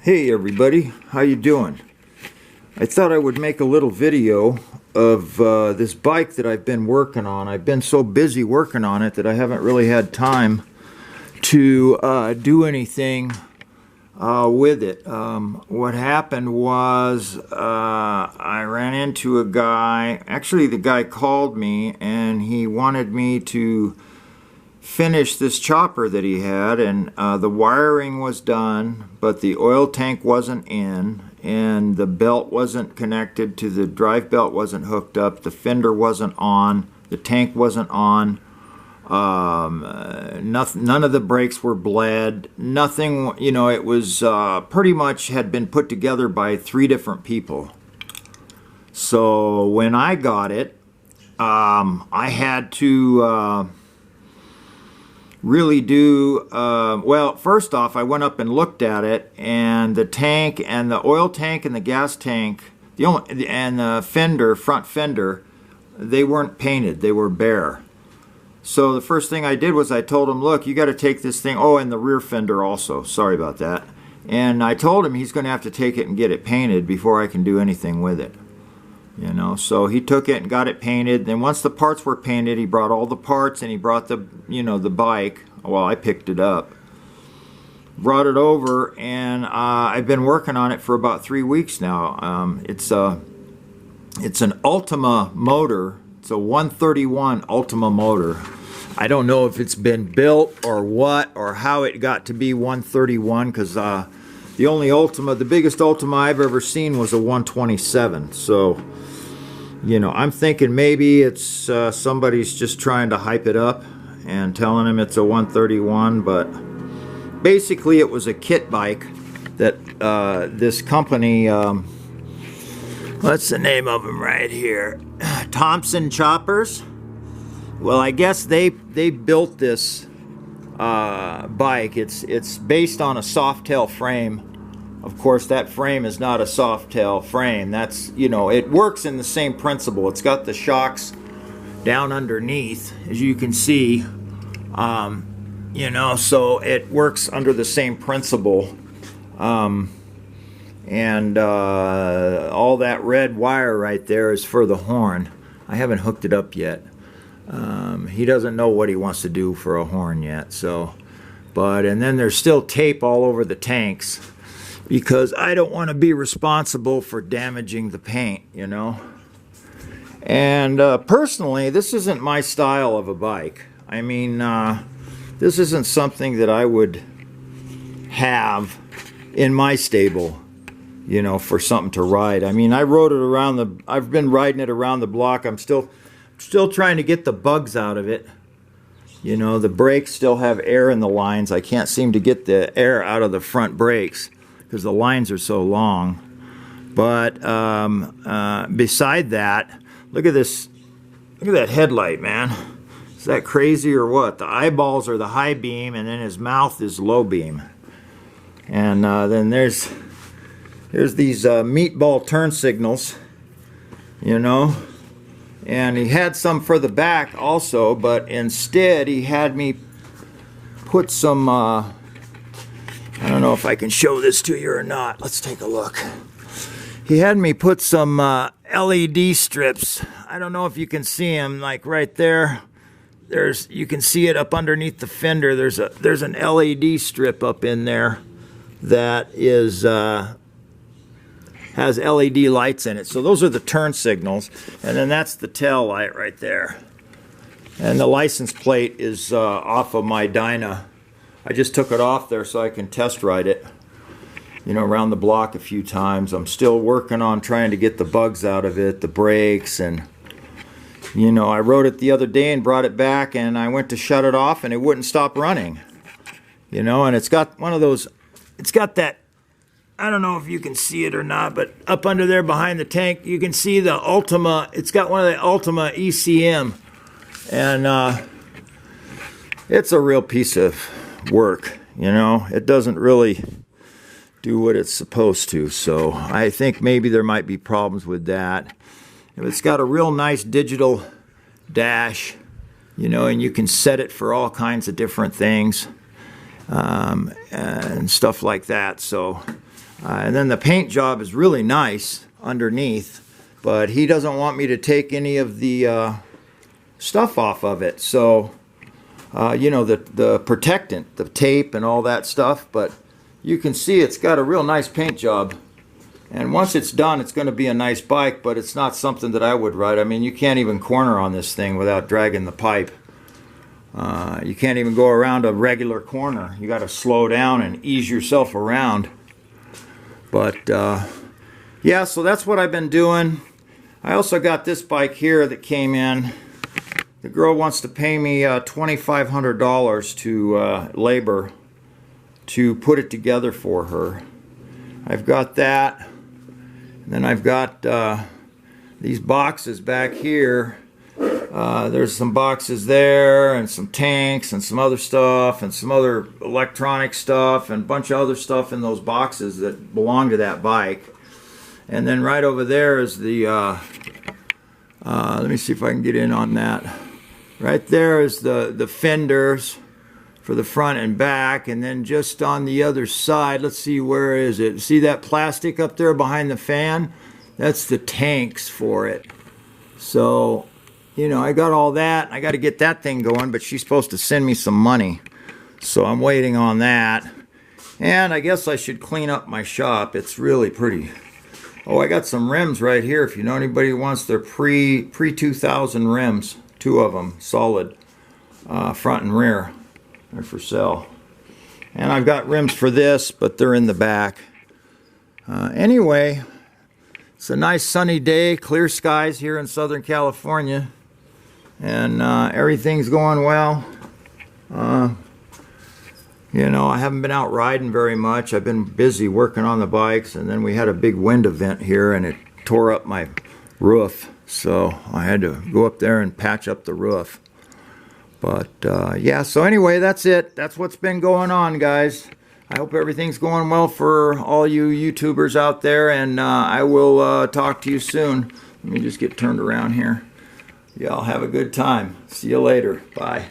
Hey everybody, how you doing? I thought I would make a little video of this bike that I've been working on. I've been so busy working on it that I haven't really had time to do anything with it. What happened was I ran into a guy. Actually, the guy called me and he wanted me to finish this chopper that he had, and the wiring was done, but the oil tank wasn't in, and the belt wasn't connected to the drive belt, wasn't hooked up, the fender wasn't on, the tank wasn't on, none of the brakes were bled, nothing, you know, it was pretty much had been put together by 3 different people. So when I got it, I had to really do well. First off, I went up and looked at it, and the tank and the oil tank and the gas tank, and the fender, front fender, they weren't painted, they were bare. So the first thing I did was I told him, look, you got to take this thing, oh, and the rear fender also, sorry about that, and I told him he's going to have to take it and get it painted before I can do anything with it. You know, so he took it and got it painted. Then once the parts were painted, he brought all the parts, and he brought the, you know, the bike. Well, I picked it up, brought it over, and I've been working on it for about 3 weeks now. It's an Ultima motor. It's a 131 Ultima motor. I don't know if it's been built or what or how it got to be 131, because the only Ultima, the biggest Ultima I've ever seen was a 127. So, you know, I'm thinking maybe it's somebody's just trying to hype it up and telling him it's a 131, but basically it was a kit bike that this company, what's the name of them right here? Thompson Choppers. Well, I guess they built this bike. It's based on a Softail frame. Of course, that frame is not a Softail frame. That's, you know, it works in the same principle. It's got the shocks down underneath, as you can see, you know, so it works under the same principle. And all that red wire right there is for the horn. I haven't hooked it up yet. He doesn't know what he wants to do for a horn yet, so, and then there's still tape all over the tanks, because I don't want to be responsible for damaging the paint, you know. And personally, this isn't my style of a bike. I mean, this isn't something that I would have in my stable, you know, for something to ride. I mean, I rode it around I've been riding it around the block. I'm still trying to get the bugs out of it. You know, the brakes still have air in the lines. I can't seem to get the air out of the front brakes because the lines are so long. But beside that, look at this. Look at that headlight, man. Is that crazy or what? The eyeballs are the high beam, and then his mouth is low beam. And then there's these meatball turn signals, you know. And he had some for the back also, but instead he had me put some, I don't know if I can show this to you or not. Let's take a look. He had me put some LED strips. I don't know if you can see them, like right there. You can see it up underneath the fender. There's an LED strip up in there that is has LED lights in it. So those are the turn signals, and then that's the tail light right there. And the license plate is off of my Dyna. I just took it off there so I can test ride it, you know, around the block a few times. I'm still working on trying to get the bugs out of it, the brakes, and, you know, I rode it the other day and brought it back, and I went to shut it off and it wouldn't stop running, you know. And it's got one of those, it's got that, I don't know if you can see it or not, but up under there behind the tank, you can see the Ultima. It's got one of the Ultima ECM. And it's a real piece of work, you know. It doesn't really do what it's supposed to. So I think maybe there might be problems with that. It's got a real nice digital dash, you know, and you can set it for all kinds of different things and stuff like that. So And then the paint job is really nice underneath, but he doesn't want me to take any of the stuff off of it. So, you know, the protectant, the tape and all that stuff, but you can see it's got a real nice paint job. And once it's done, it's going to be a nice bike, but it's not something that I would ride. I mean, you can't even corner on this thing without dragging the pipe. You can't even go around a regular corner. You got to slow down and ease yourself around. But yeah, so that's what I've been doing. I also got this bike here that came in. The girl wants to pay me $2,500 to labor to put it together for her. I've got that. And then I've got these boxes back here. There's some boxes there and some tanks and some other stuff and some other electronic stuff and a bunch of other stuff in those boxes that belong to that bike. And then right over there is the, let me see if I can get in on that. Right there is the fenders for the front and back, and then just on the other side, let's see, where is it? See that plastic up there behind the fan? That's the tanks for it. So, you know, I got all that. I got to get that thing going, but she's supposed to send me some money. So I'm waiting on that. And I guess I should clean up my shop. It's really pretty. Oh, I got some rims right here. If you know anybody who wants their pre-2000 rims, 2 of them, solid, front and rear. They're for sale. And I've got rims for this, but they're in the back. Anyway, it's a nice sunny day, clear skies here in Southern California. And everything's going well. You know, I haven't been out riding very much. I've been busy working on the bikes, and then we had a big wind event here and it tore up my roof. So I had to go up there and patch up the roof. But yeah, so anyway, that's it. That's what's been going on, guys. I hope everything's going well for all you YouTubers out there, and I will talk to you soon. Let me just get turned around here. Y'all have a good time. See you later. Bye.